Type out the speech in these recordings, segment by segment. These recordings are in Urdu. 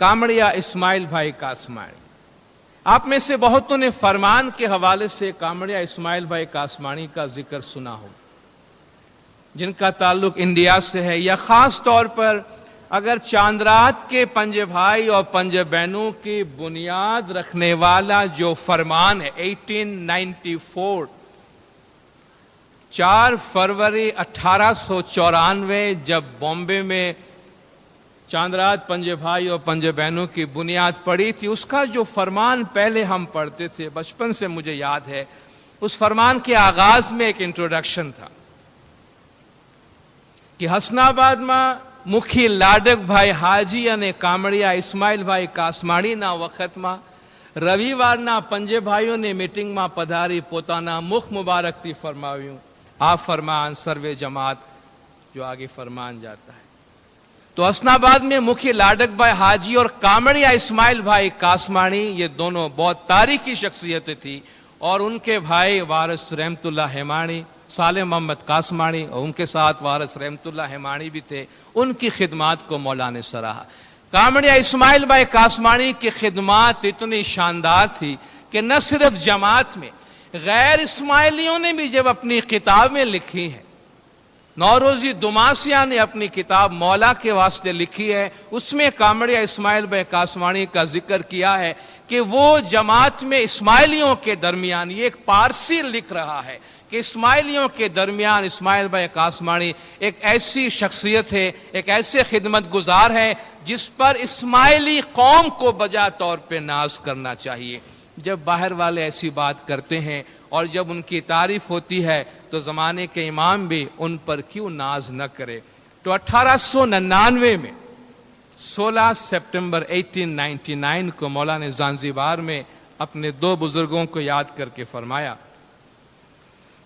کامڑیا اسماعیل بھائی کاسمانی. آپ میں سے بہتوں نے فرمان کے حوالے سے کامڑیا اسماعیل بھائی کاسمانی کا ذکر سنا ہو، جن کا تعلق انڈیا سے ہے، یا خاص طور پر اگر چاند رات کے پنج بھائی اور پنج بہنوں کی بنیاد رکھنے والا جو فرمان ہے 1894، 4 فروری 1894 جب بامبے میں چاند رات پنج بھائی اور پنج بہنوں کی بنیاد پڑی تھی، اس کا جو فرمان پہلے ہم پڑھتے تھے، بچپن سے مجھے یاد ہے، اس فرمان کے آغاز میں ایک انٹروڈکشن تھا کہ حسن آباد میں مکھی لاڈک بھائی حاجی અને કામડિયા ઇસ્માઇલ ભાઈ કાસમાણીના વખતમાં રવિવારના પંજે ભાઈઓની મીટિંગમાં પધારી પોતાના મુખ મુબારકથી ફરમાવ્યું આ ફરમાન સર્વે જમાત جو آگے فرمان جاتا ہے. تو حسن آباد میں مکھی لاڈک بھائی حاجی اور کامڑیا اسماعیل بھائی کاسمانی یہ دونوں بہت تاریخی شخصیتیں تھی، اور ان کے بھائی وارث رحمت اللہ ہیمانی، صالح محمد کاسمانی، اور ان کے ساتھ وارث رحمت اللہ ہیمانی بھی تھے. ان کی خدمات کو مولا نے سراہا. کامڑیا اسماعیل بھائی کاسمانی کی خدمات اتنی شاندار تھی کہ نہ صرف جماعت میں، غیر اسماعیلیوں نے بھی جب اپنی کتابیں لکھی ہیں، نوروزی دماسیا نے اپنی کتاب مولا کے واسطے لکھی ہے، اس میں کامڑیا اسماعیل بھائی کاسمانی کا ذکر کیا ہے کہ وہ جماعت میں اسماعیلیوں کے درمیان، یہ ایک پارسی لکھ رہا ہے کہ اسماعیلیوں کے درمیان اسماعیل بھائی کاسمانی ایک ایسی شخصیت ہے، ایک ایسے خدمت گزار ہے جس پر اسماعیلی قوم کو بجا طور پہ ناز کرنا چاہیے. جب باہر والے ایسی بات کرتے ہیں اور جب ان کی تعریف ہوتی ہے تو زمانے کے امام بھی ان پر کیوں ناز نہ کرے. تو 1899 میں 16 سپٹمبر 1899 کو مولا نے زانزیبار میں اپنے 2 بزرگوں کو یاد کر کے فرمایا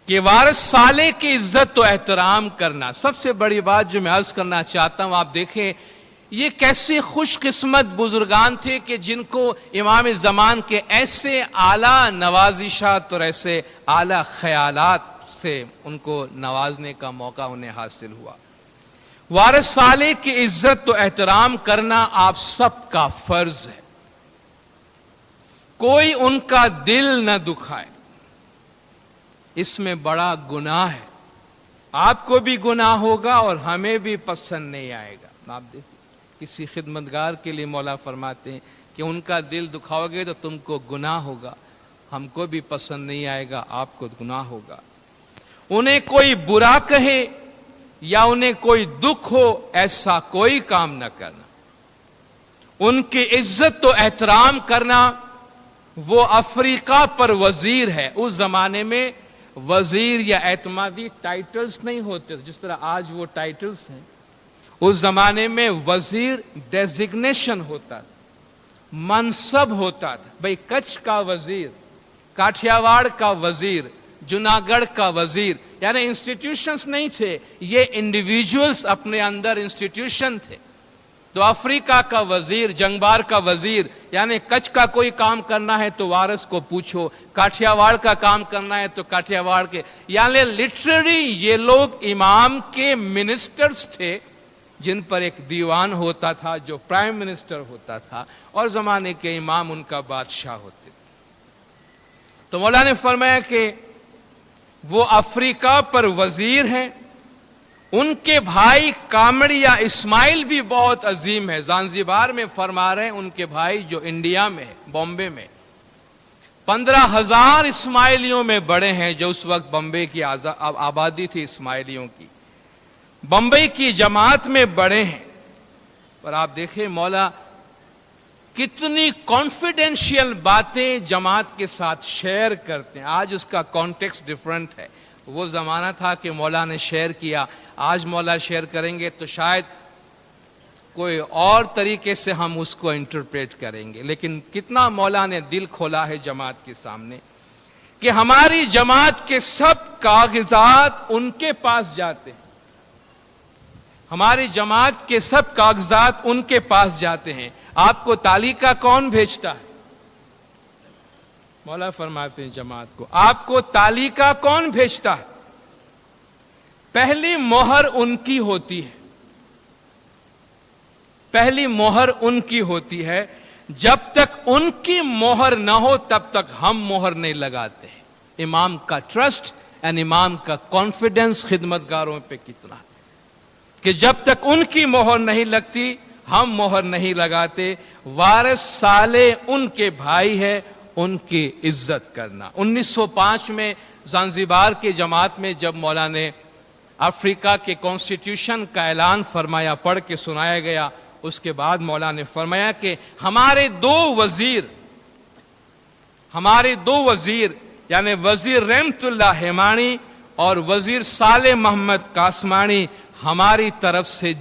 کہ وارث صالح کی عزت و احترام کرنا. سب سے بڑی بات جو میں عرض کرنا چاہتا ہوں، آپ دیکھیں یہ کیسے خوش قسمت بزرگان تھے کہ جن کو امام زمان کے ایسے اعلیٰ نوازشات اور ایسے اعلیٰ خیالات سے ان کو نوازنے کا موقع انہیں حاصل ہوا. وارث صالح کی عزت و احترام کرنا آپ سب کا فرض ہے. کوئی ان کا دل نہ دکھائے، اس میں بڑا گناہ ہے. آپ کو بھی گناہ ہوگا اور ہمیں بھی پسند نہیں آئے گا. آپ دیکھیں کسی خدمتگار کے لیے مولا فرماتے ہیں کہ ان کا دل دکھاؤ گے تو تم کو گناہ ہوگا، ہم کو بھی پسند نہیں آئے گا، آپ کو گناہ ہوگا. انہیں کوئی برا کہے یا انہیں کوئی دکھ ہو، ایسا کوئی کام نہ کرنا. ان کی عزت و احترام کرنا. وہ افریقہ پر وزیر ہے. اس زمانے میں وزیر یا اعتمادی ٹائٹلز نہیں ہوتے جس طرح آج وہ ٹائٹلز ہیں. اس زمانے میں وزیر ڈیزگنیشن ہوتا تھا، منصب ہوتا تھا. بھئی کچھ کا وزیر، کاٹھیاواڑ کا وزیر، جناگڑھ کا وزیر، یعنی انسٹیٹیوشنز نہیں تھے، یہ انڈیویجولز اپنے اندر انسٹیٹیوشن تھے. تو افریقہ کا وزیر، جنگبار کا وزیر، یعنی کچھ کا کوئی کام کرنا ہے تو وارث کو پوچھو، کاٹھیاواڑ کا کام کرنا ہے تو کاٹھیاواڑ کے، یعنی لٹرری یہ لوگ امام کے منسٹرز تھے جن پر ایک دیوان ہوتا تھا جو پرائم منسٹر ہوتا تھا، اور زمانے کے امام ان کا بادشاہ ہوتے. تو مولا نے فرمایا کہ وہ افریقہ پر وزیر ہیں. ان کے بھائی کامڑیا اسماعیل بھی بہت عظیم ہے. زانزیبار میں فرما رہے ہیں ان کے بھائی جو انڈیا میں ہے، بامبے میں 15,000 اسماعیلیوں میں بڑے ہیں، جو اس وقت بمبئی کی آبادی تھی اسماعیلیوں کی. بمبئی کی جماعت میں بڑے ہیں. اور آپ دیکھیں مولا کتنی کانفیڈینشیل باتیں جماعت کے ساتھ شیئر کرتے ہیں. آج اس کا کانٹیکسٹ ڈیفرنٹ ہے. وہ زمانہ تھا کہ مولا نے شیئر کیا، آج مولا شیئر کریں گے تو شاید کوئی اور طریقے سے ہم اس کو انٹرپریٹ کریں گے. لیکن کتنا مولا نے دل کھولا ہے جماعت کے سامنے کہ ہماری جماعت کے سب کاغذات ان کے پاس جاتے ہیں. ہماری جماعت کے سب کاغذات ان کے پاس جاتے ہیں. آپ کو تعلیقہ کون بھیجتا ہے؟ مولا فرماتے ہیں جماعت کو آپ کو تعلیقہ کون بھیجتا ہے؟ پہلی مہر ان کی ہوتی ہے. پہلی مہر ان کی ہوتی ہے، جب تک ان کی مہر نہ ہو تب تک ہم مہر نہیں لگاتے ہیں۔ امام کا ٹرسٹ اینڈ امام کا کانفیڈنس خدمتگاروں پہ کتنا کہ جب تک ان کی مہر نہیں لگتی ہم مہر نہیں لگاتے۔ وارث صالح ان کے بھائی ہے، ان کی عزت کرنا۔ 1905 میں زانزیبار کے جماعت میں جب مولانا نے افریقہ کے کانسٹیٹیوشن کا اعلان فرمایا، پڑھ کے سنایا گیا، اس کے بعد مولانا نے فرمایا کہ ہمارے دو وزیر یعنی وزیر رحمت اللہ ہیمانی اور وزیر صالح محمد قاسمانی ہماری طرف سے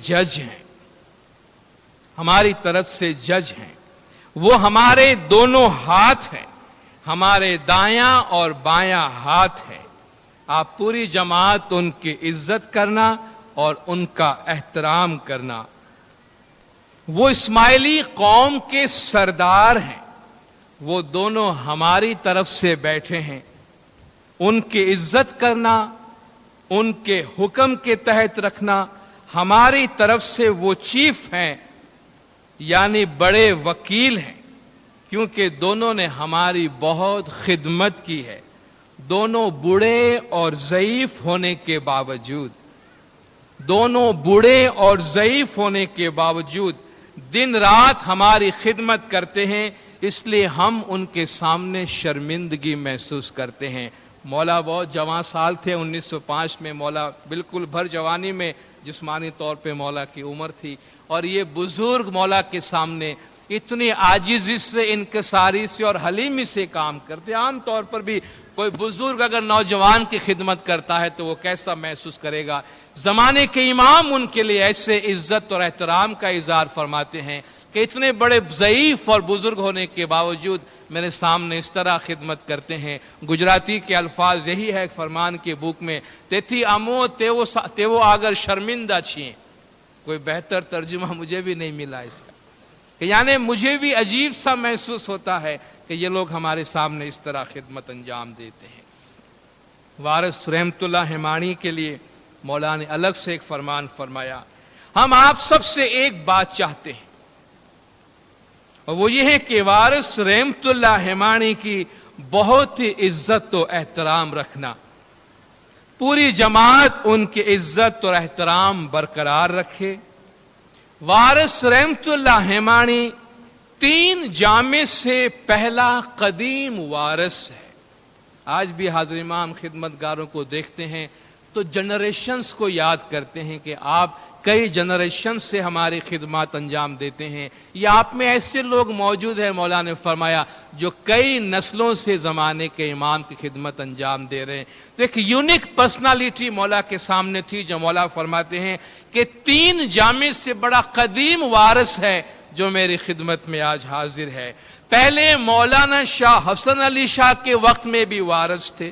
جج ہیں، وہ ہمارے دونوں ہاتھ ہیں، ہمارے دایاں اور بایاں ہاتھ ہیں۔ آپ پوری جماعت ان کی عزت کرنا اور ان کا احترام کرنا۔ وہ اسماعیلی قوم کے سردار ہیں، وہ دونوں ہماری طرف سے بیٹھے ہیں، ان کی عزت کرنا، ان کے حکم کے تحت رکھنا۔ ہماری طرف سے وہ چیف ہیں یعنی بڑے وکیل ہیں، کیونکہ دونوں نے ہماری بہت خدمت کی ہے۔ دونوں بوڑھے اور ضعیف ہونے کے باوجود دن رات ہماری خدمت کرتے ہیں، اس لیے ہم ان کے سامنے شرمندگی محسوس کرتے ہیں۔ مولا بہت جوان سال تھے 1905 میں، مولا بالکل بھر جوانی میں جسمانی طور پہ مولا کی عمر تھی، اور یہ بزرگ مولا کے سامنے اتنی عاجزی سے، انکساری سے اور حلیمی سے کام کرتے۔ عام طور پر بھی کوئی بزرگ اگر نوجوان کی خدمت کرتا ہے تو وہ کیسا محسوس کرے گا۔ زمانے کے امام ان کے لیے ایسے عزت اور احترام کا اظہار فرماتے ہیں کہ اتنے بڑے ضعیف اور بزرگ ہونے کے باوجود میرے سامنے اس طرح خدمت کرتے ہیں۔ گجراتی کے الفاظ یہی ہے فرمان کے بک میں، تیتھی امو تیو آگر شرمندہ چھیں۔ کوئی بہتر ترجمہ مجھے بھی نہیں ملا اس کا، کہ یعنی مجھے بھی عجیب سا محسوس ہوتا ہے کہ یہ لوگ ہمارے سامنے اس طرح خدمت انجام دیتے ہیں۔ وارث رحمت اللہ ہیمانی کے لیے مولا نے الگ سے ایک فرمان فرمایا، ہم آپ سب سے ایک بات چاہتے ہیں، اور وہ یہ ہے کہ وارث رحمت اللہ ہیمانی کی بہت ہی عزت و احترام رکھنا، پوری جماعت ان کی عزت اور احترام برقرار رکھے۔ وارث رحمت اللہ ہیمانی 3 جامع سے پہلا قدیم وارث ہے۔ آج بھی حاضر امام خدمتگاروں کو دیکھتے ہیں تو جنریشنز کو یاد کرتے ہیں کہ آپ کئی جنریشن سے ہماری خدمات انجام دیتے ہیں، یا آپ میں ایسے لوگ موجود ہیں، مولا نے فرمایا، جو کئی نسلوں سے زمانے کے امام کی خدمت انجام دے رہے ہیں۔ تو ایک یونیک پرسنالٹی مولا کے سامنے تھی، جو مولا فرماتے ہیں کہ 3 جامع سے بڑا قدیم وارث ہے جو میری خدمت میں آج حاضر ہے۔ پہلے مولانا شاہ حسن علی شاہ کے وقت میں بھی وارث تھے،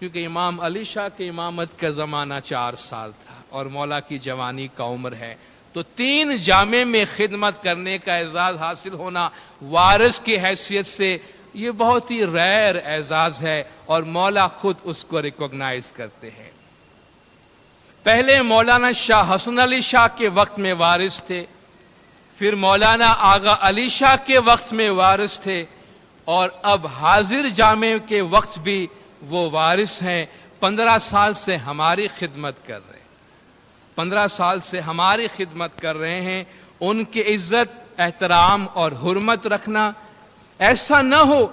کیونکہ امام علی شاہ کی امامت کا زمانہ 4 سال تھا اور مولا کی جوانی کا عمر ہے، تو 3 جامع میں خدمت کرنے کا اعزاز حاصل ہونا وارث کی حیثیت سے یہ بہت ہی ریئر اعزاز ہے، اور مولا خود اس کو ریکوگنائز کرتے ہیں۔ پہلے مولانا شاہ حسن علی شاہ کے وقت میں وارث تھے، پھر مولانا آغا علی شاہ کے وقت میں وارث تھے، اور اب حاضر جامع کے وقت بھی وہ وارث ہیں۔ 15 سال سے ہماری خدمت کر رہے ہیں، 15 سال سے ہماری خدمت کر رہے ہیں۔ ان کی عزت، احترام اور حرمت رکھنا، ایسا نہ ہو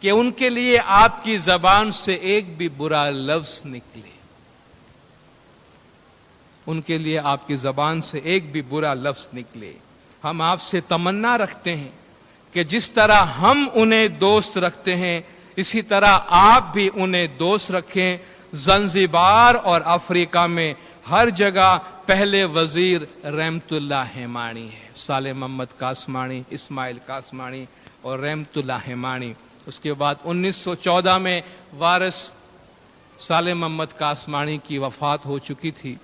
کہ ان کے لیے آپ کی زبان سے ایک بھی برا لفظ نکلے، ان کے لیے آپ کی زبان سے ایک بھی برا لفظ نکلے۔ ہم آپ سے تمنا رکھتے ہیں کہ جس طرح ہم انہیں دوست رکھتے ہیں اسی طرح آپ بھی انہیں دوست رکھیں۔ زنزیبار اور افریقہ میں ہر جگہ پہلے وزیر رحمت اللہ ہیمانی ہے، صالح محمد قاسمانی، اسماعیل قاسمانی اور رحمت اللہ ہیمانی۔ اس کے بعد 1914 میں وارث صالح محمد قاسمانی کی وفات ہو چکی تھی۔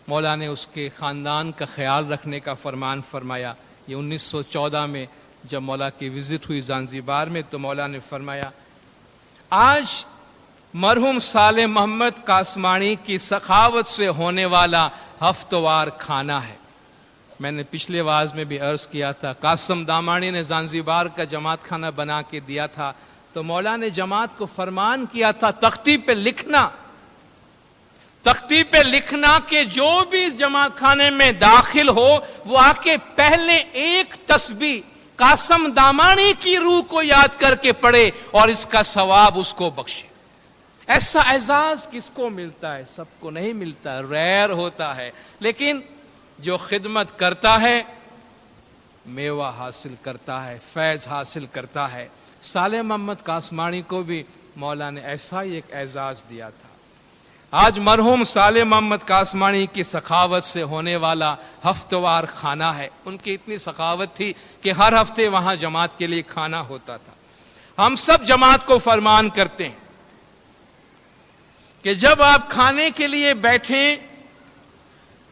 مولا نے اس کے خاندان کا خیال رکھنے کا فرمان فرمایا۔ یہ 1914 میں جب مولا کی وزٹ ہوئی زانزیبار میں تو مولا نے فرمایا، آج مرحوم صالح محمد قاسمانی کی سخاوت سے ہونے والا ہفتوار کھانا ہے، میں نے پچھلے واعظ میں بھی عرض کیا تھا، قاسم دامانی نے زانزیبار کا جماعت خانہ بنا کے دیا تھا، تو مولا نے جماعت کو فرمان کیا تھا تختی پہ لکھنا کہ جو بھی اس جماعت خانے میں داخل ہو وہ آ کے پہلے ایک تسبیح قاسم دامانی کی روح کو یاد کر کے پڑھے اور اس کا ثواب اس کو بخشے۔ ایسا اعزاز کس کو ملتا ہے؟ سب کو نہیں ملتا، ریئر ہوتا ہے، لیکن جو خدمت کرتا ہے میوہ حاصل کرتا ہے، فیض حاصل کرتا ہے۔ صالح محمد قاسمانی کو بھی مولا نے ایسا ہی ایک اعزاز دیا تھا۔ آج مرحوم صالح محمد قاسمانی کی سخاوت سے ہونے والا ہفتوار کھانا ہے۔ ان کی اتنی سخاوت تھی کہ ہر ہفتے وہاں جماعت کے لیے کھانا ہوتا تھا۔ ہم سب جماعت کو فرمان کرتے ہیں کہ جب آپ کھانے کے لیے بیٹھیں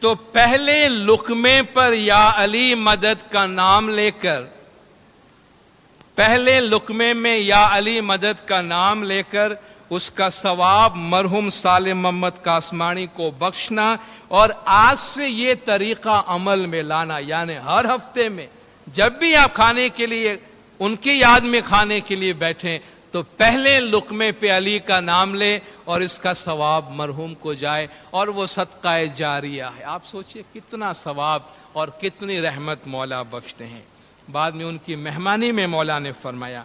تو پہلے لقمے پر یا علی مدد کا نام لے کر، پہلے لقمے میں یا علی مدد کا نام لے کر اس کا ثواب مرحوم صالح محمد قاسمانی کو بخشنا، اور آج سے یہ طریقہ عمل میں لانا، یعنی ہر ہفتے میں جب بھی آپ کھانے کے لیے ان کی یاد میں کھانے کے لیے بیٹھیں تو پہلے لقمے پہ علی کا نام لے اور اس کا ثواب مرحوم کو جائے، اور وہ صدقہ جاریہ ہے۔ آپ سوچئے کتنا ثواب اور کتنی رحمت مولا بخشتے ہیں۔ بعد میں ان کی مہمانی میں مولا نے فرمایا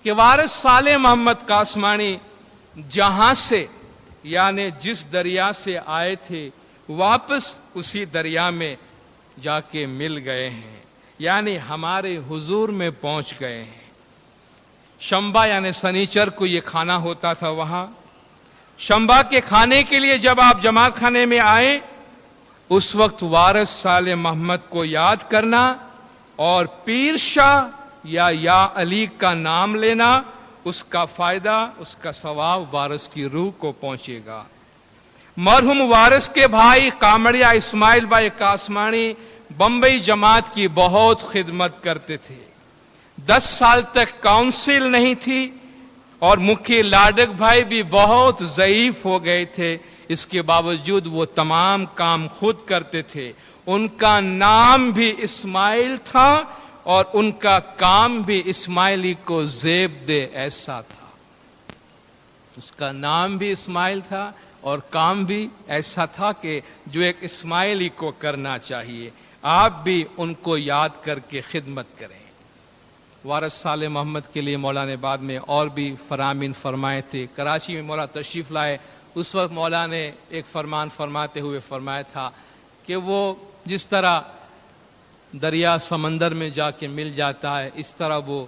کہ وارث صالح محمد قاسمانی جہاں سے، یعنی جس دریا سے آئے تھے واپس اسی دریا میں جا کے مل گئے ہیں، یعنی ہمارے حضور میں پہنچ گئے ہیں۔ شنبہ یعنی سنیچر کو یہ کھانا ہوتا تھا وہاں۔ شنبہ کے کھانے کے لیے جب آپ جماعت خانے میں آئے اس وقت وارث صالح محمد کو یاد کرنا اور پیر شاہ یا علی کا نام لینا، اس کا فائدہ، اس کا ثواب وارث کی روح کو پہنچے گا۔ مرحوم وارث کے بھائی کامڑیا اسماعیل بھائی قاسمانی بمبئی جماعت کی بہت خدمت کرتے تھے۔ 10 سال تک کاؤنسل نہیں تھی اور مکھی لاڈک بھائی بھی بہت ضعیف ہو گئے تھے، اس کے باوجود وہ تمام کام خود کرتے تھے۔ ان کا نام بھی اسماعیل تھا اور ان کا کام بھی اسماعیلی کو زیب دے ایسا تھا۔ اس کا نام بھی اسماعیل تھا اور کام بھی ایسا تھا کہ جو ایک اسماعیلی کو کرنا چاہیے۔ آپ بھی ان کو یاد کر کے خدمت کریں۔ وارث صالح محمد کے لیے مولا نے بعد میں اور بھی فرامین فرمائے تھے۔ کراچی میں مولا تشریف لائے، اس وقت مولا نے ایک فرمان فرماتے ہوئے فرمایا تھا کہ وہ جس طرح دریا سمندر میں جا کے مل جاتا ہے، اس طرح وہ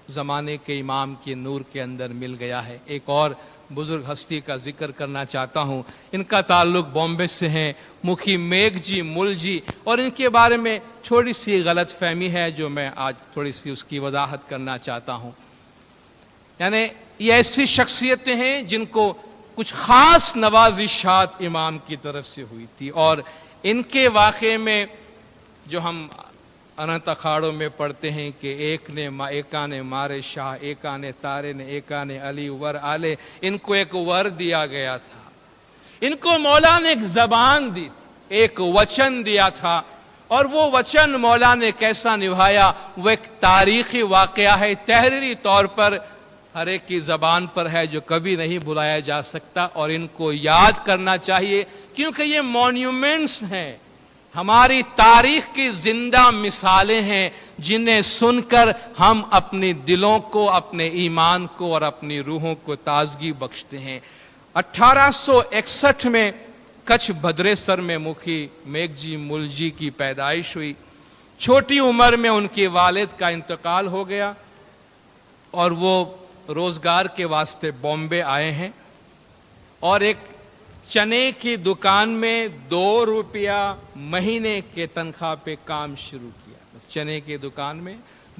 زمانے کے امام کے نور کے اندر مل گیا ہے۔ ایک اور بزرگ ہستی کا ذکر کرنا چاہتا ہوں، ان کا تعلق بامبے سے ہے، مکھی میگھ جی مل جی، اور ان کے بارے میں تھوڑی سی غلط فہمی ہے جو میں آج تھوڑی سی اس کی وضاحت کرنا چاہتا ہوں۔ یعنی یہ ایسی شخصیتیں ہیں جن کو کچھ خاص نوازشات امام کی طرف سے ہوئی تھی، اور ان کے واقعے میں جو ہم انت اکھاڑوں میں پڑھتے ہیں کہ ایکا نے مارے شاہ، ایکا نے تارے نے، ایکا نے علی ور آلے، ان کو ایک ور دیا گیا تھا، ان کو مولا نے ایک زبان دی، ایک وچن دیا تھا، اور وہ وچن مولا نے کیسا نبھایا وہ ایک تاریخی واقعہ ہے، تحریری طور پر ہر ایک کی زبان پر ہے، جو کبھی نہیں بلایا جا سکتا، اور ان کو یاد کرنا چاہیے کیونکہ یہ مونیومنٹس ہیں، ہماری تاریخ کی زندہ مثالیں ہیں جنہیں سن کر ہم اپنے دلوں کو، اپنے ایمان کو اور اپنی روحوں کو تازگی بخشتے ہیں۔ 1861 میں کچھ بھدریسر میں مکھی میگھ جی مل جی کی پیدائش ہوئی۔ چھوٹی عمر میں ان کے والد کا انتقال ہو گیا اور وہ روزگار کے واسطے بامبے آئے ہیں، اور ایک چنے کی دکان میں 2 روپیہ مہینے کے تنخواہ پہ کام شروع کیا۔ چنے کی دکان میں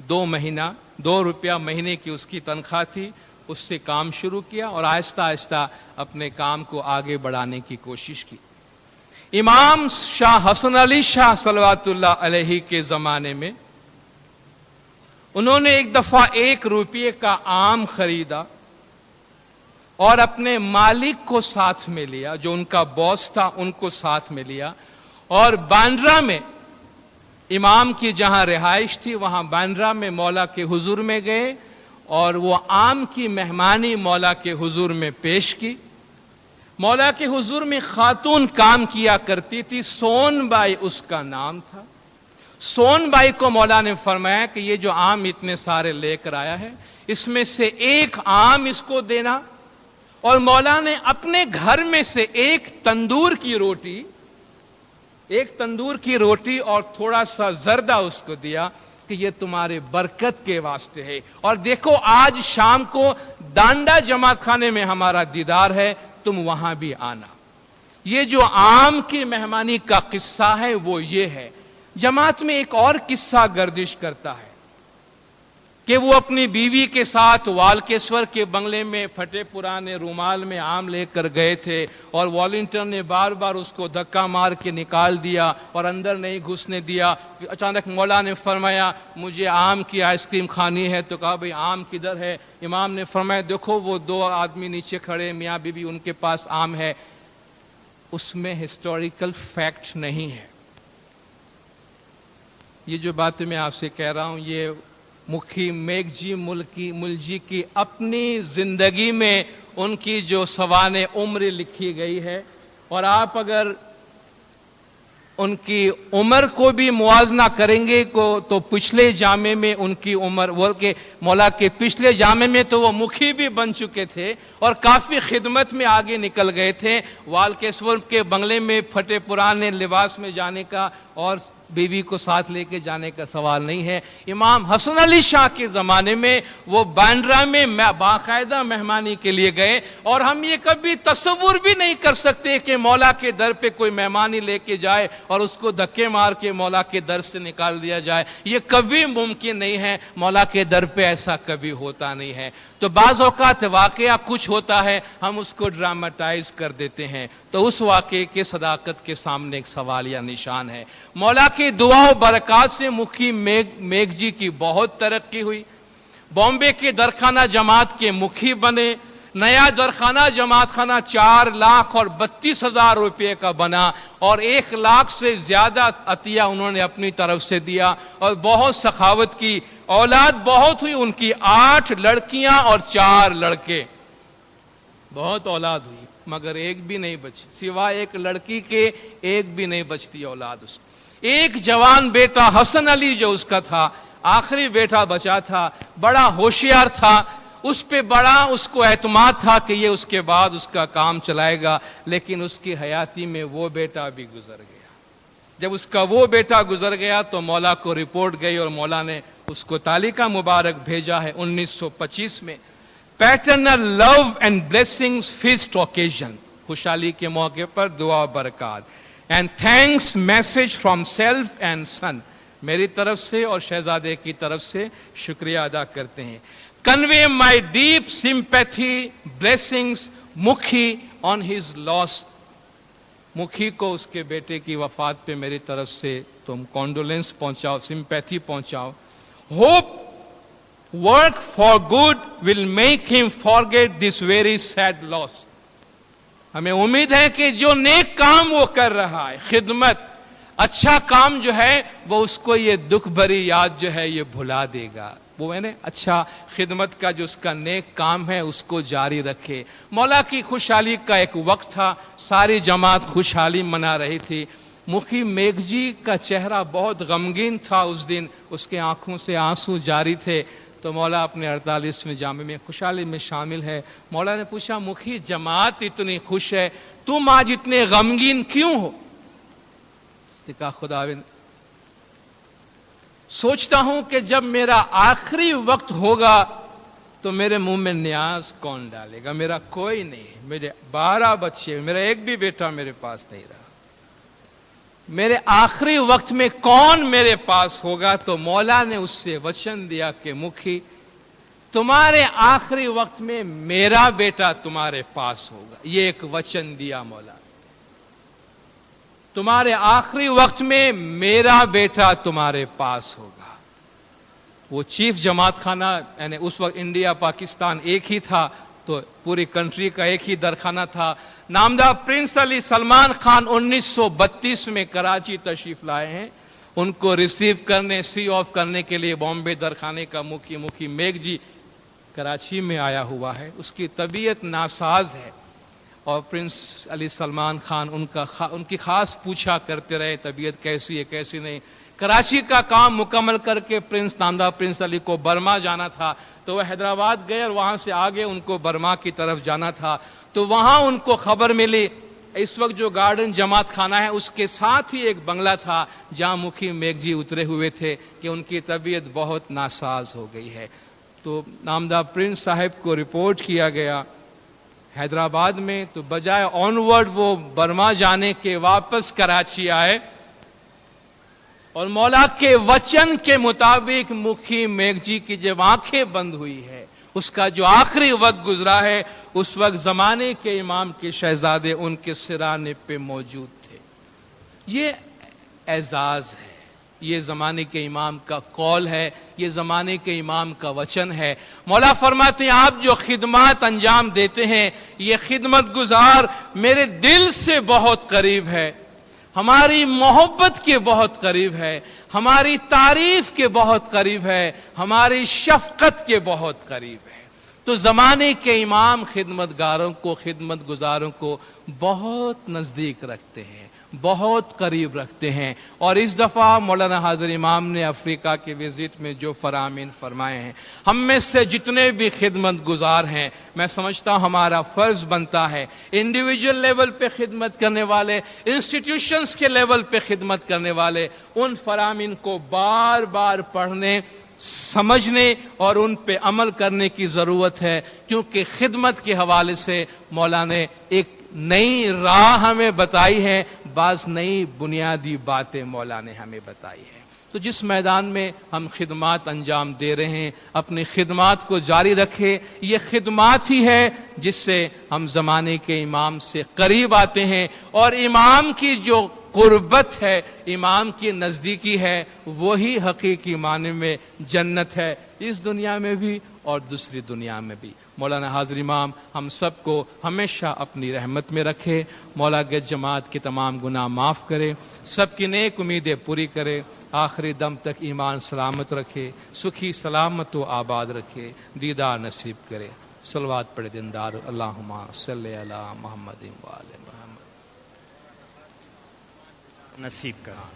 2 روپیہ مہینے کی اس کی تنخواہ تھی، اس سے کام شروع کیا اور آہستہ آہستہ اپنے کام کو آگے بڑھانے کی کوشش کی۔ امام شاہ حسن علی شاہ صلوات اللہ علیہ کے زمانے میں انہوں نے ایک دفعہ 1 روپیے کا آم خریدا اور اپنے مالک کو ساتھ میں لیا، جو ان کا باس تھا ان کو ساتھ میں لیا، اور باندرا میں امام کی جہاں رہائش تھی وہاں باندرا میں مولا کے حضور میں گئے اور وہ عام کی مہمانی مولا کے حضور میں پیش کی. مولا کے حضور میں خاتون کام کیا کرتی تھی, سون بائی اس کا نام تھا. سون بائی کو مولا نے فرمایا کہ یہ جو آم اتنے سارے لے کر آیا ہے اس میں سے ایک آم اس کو دینا, اور مولا نے اپنے گھر میں سے ایک تندور کی روٹی اور تھوڑا سا زردہ اس کو دیا کہ یہ تمہارے برکت کے واسطے ہے. اور دیکھو آج شام کو ڈانڈا جماعت خانے میں ہمارا دیدار ہے, تم وہاں بھی آنا. یہ جو عام کی مہمانی کا قصہ ہے وہ یہ ہے. جماعت میں ایک اور قصہ گردش کرتا ہے کہ وہ اپنی بیوی کے ساتھ والکیشور کے بنگلے میں پھٹے پرانے رومال میں آم لے کر گئے تھے, اور والنٹر نے بار بار اس کو دھکا مار کے نکال دیا اور اندر نہیں گھسنے دیا. اچانک مولا نے فرمایا مجھے آم کی آئس کریم کھانی ہے, تو کہا بھئی آم کدھر ہے؟ امام نے فرمایا دیکھو وہ 2 آدمی نیچے کھڑے, میاں بیوی, ان کے پاس آم ہے. اس میں ہسٹوریکل فیکٹ نہیں ہے. یہ جو باتیں میں آپ سے کہہ رہا ہوں یہ مکھی میگھ جی ملجی کی اپنی زندگی میں ان کی جو سوانح عمر لکھی گئی ہے, اور آپ اگر ان کی عمر کو بھی موازنہ کریں گے تو پچھلے جامع میں ان کی عمر وہ کہ مولا کے پچھلے جامع میں تو وہ مکھی بھی بن چکے تھے اور کافی خدمت میں آگے نکل گئے تھے. والکیشور کے بنگلے میں پھٹے پرانے لباس میں جانے کا اور بیوی کو ساتھ لے کے جانے کا سوال نہیں ہے. امام حسن علی شاہ کے زمانے میں وہ باندرا میں باقاعدہ مہمانی کے لیے گئے, اور ہم یہ کبھی تصور بھی نہیں کر سکتے کہ مولا کے در پہ کوئی مہمانی لے کے جائے اور اس کو دھکے مار کے مولا کے در سے نکال دیا جائے. یہ کبھی ممکن نہیں ہے, مولا کے در پہ ایسا کبھی ہوتا نہیں ہے. تو بعض اوقات واقعہ کچھ ہوتا ہے, ہم اس کو ڈراماٹائز کر دیتے ہیں, تو اس واقعے کے صداقت کے سامنے ایک سوال یا نشان ہے. مولا کی دعا و برکات سے مکھی میگھ جی کی بہت ترقی ہوئی. بامبے کے درخانہ جماعت کے مکھی بنے. نیا درخانہ جماعت خانہ 4,32,000 روپے کا بنا, اور 1 لاکھ سے زیادہ عطیہ انہوں نے اپنی طرف سے دیا, اور بہت سخاوت کی. اولاد بہت ہوئی ان کی, 8 لڑکیاں اور 4 لڑکے. بہت اولاد ہوئی مگر ایک بھی نہیں بچی, سوائے ایک لڑکی کے ایک بھی نہیں بچتی اولاد اس کو. ایک جوان بیٹا حسن علی جو اس کا تھا, آخری بیٹا بچا تھا, بڑا ہوشیار تھا, اس پہ بڑا اس کو اعتماد تھا کہ یہ اس کے بعد اس کا کام چلائے گا. لیکن اس کی حیاتی میں وہ بیٹا بھی گزر گیا. جب اس کا وہ بیٹا گزر گیا تو مولا کو رپورٹ گئی, اور مولا نے اس کو تعلیقہ مبارک بھیجا ہے 1925 میں. Paternal love and blessings feast occasion, خوشحالی کے موقع پر دعا و برکات. And thanks message from self and son, میری طرف سے اور شہزادے کی طرف سے شکریہ ادا کرتے ہیں. کنوے مائی ڈیپ سمپیتھی بلیسنگز مکھی آن ہز لاس. مکھی کو اس کے بیٹے کی وفات پہ میری طرف سے تم کانڈولنس پہنچاؤ, سمپیتھی پہنچاؤ. Hope work for good will make him forget this very sad loss. ہمیں امید ہے کہ جو نیک کام وہ کر رہا ہے, خدمت, اچھا کام جو ہے, وہ اس کو یہ دکھ بھری یاد جو ہے یہ بھلا دے گا. وہ ہے نا اچھا خدمت کا جو اس کا نیک کام ہے اس کو جاری رکھے. مولا کی خوشحالی کا ایک وقت تھا, ساری جماعت خوشحالی منا رہی تھی. مکھی میگھ جی کا چہرہ بہت غمگین تھا اس دن, اس کے آنکھوں سے آنسو جاری تھے. تو مولا اپنے 48ویں جامع میں خوشحالی میں شامل ہے. مولا نے پوچھا مکھی جماعت اتنی خوش ہے, تم آج اتنے غمگین کیوں ہو؟ اس نے کہا خداوند سوچتا ہوں کہ جب میرا آخری وقت ہوگا تو میرے منہ میں نیاز کون ڈالے گا؟ میرا کوئی نہیں, میرے 12 بچے, میرا ایک بھی بیٹا میرے پاس نہیں رہا. میرے آخری وقت میں کون میرے پاس ہوگا؟ تو مولا نے اس سے وچن دیا کہ مکھی تمہارے آخری وقت میں میرا بیٹا تمہارے پاس ہوگا. یہ ایک وچن دیا مولا, تمہارے آخری وقت میں میرا بیٹا تمہارے پاس ہوگا. وہ چیف جماعت خانہ, یعنی اس وقت انڈیا پاکستان ایک ہی تھا, تو پوری کنٹری کا ایک ہی درخانہ تھا. نامدار پرنس علی سلمان خان 1932 میں کراچی تشریف لائے ہیں, ان کو ریسیو کرنے سی آف کرنے کے لیے بامبے درخانے کا مکھی میگھ جی کراچی میں آیا ہوا ہے. اس کی طبیعت ناساز ہے اور پرنس علی سلمان خان ان کی خاص پوچھا کرتے رہے طبیعت کیسی ہے کیسی نہیں. کراچی کا کام مکمل کر کے پرنس علی کو برما جانا تھا تو وہ حیدرآباد گئے اور وہاں سے آگے ان کو برما کی طرف جانا تھا. تو وہاں ان کو خبر ملی اس وقت جو گارڈن جماعت خانہ ہے اس کے ساتھ ہی ایک بنگلہ تھا جہاں مکھی میگھ جی اترے ہوئے تھے کہ ان کی طبیعت بہت ناساز ہو گئی ہے. تو نامدار پرنس صاحب کو رپورٹ کیا گیا حیدرآباد میں, تو بجائے آن ورڈ وہ برما جانے کے واپس کراچی آئے اور مولا کے وچن کے مطابق مکھی میگھ جی کی جب آنکھیں بند ہوئی ہے اس کا جو آخری وقت گزرا ہے اس وقت زمانے کے امام کے شہزادے ان کے سرانے پہ موجود تھے. یہ اعزاز ہے, یہ زمانے کے امام کا قول ہے, یہ زمانے کے امام کا وچن ہے. مولا فرماتے ہیں آپ جو خدمات انجام دیتے ہیں یہ خدمت گزار میرے دل سے بہت قریب ہے, ہماری محبت کے بہت قریب ہے, ہماری تعریف کے بہت قریب ہے, ہماری شفقت کے بہت قریب ہے. تو زمانے کے امام خدمت گاروں کو خدمت گزاروں کو بہت نزدیک رکھتے ہیں, بہت قریب رکھتے ہیں. اور اس دفعہ مولانا حاضر امام نے افریقہ کے وزٹ میں جو فرامین فرمائے ہیں, ہم میں سے جتنے بھی خدمت گزار ہیں میں سمجھتا ہوں ہمارا فرض بنتا ہے انڈیویجول لیول پہ خدمت کرنے والے, انسٹیٹیوشنز کے لیول پہ خدمت کرنے والے, ان فرامین کو بار بار پڑھنے سمجھنے اور ان پہ عمل کرنے کی ضرورت ہے, کیونکہ خدمت کے حوالے سے مولا نے ایک نئی راہ ہمیں بتائی ہے, بعض نئی بنیادی باتیں مولا نے ہمیں بتائی ہے. تو جس میدان میں ہم خدمات انجام دے رہے ہیں اپنی خدمات کو جاری رکھے. یہ خدمات ہی ہے جس سے ہم زمانے کے امام سے قریب آتے ہیں, اور امام کی جو قربت ہے, امام کی نزدیکی ہے, وہی حقیقی معنی میں جنت ہے, اس دنیا میں بھی اور دوسری دنیا میں بھی. مولانا حاضر امام ہم سب کو ہمیشہ اپنی رحمت میں رکھے, مولا گج جماعت کے تمام گناہ معاف کرے, سب کی نیک امیدیں پوری کرے, آخری دم تک ایمان سلامت رکھے, سکھی سلامت و آباد رکھے, دیدار نصیب کرے. صلوات پڑھے دیندار, اللہم صلی علی محمد و آل محمد. نصیب کرا.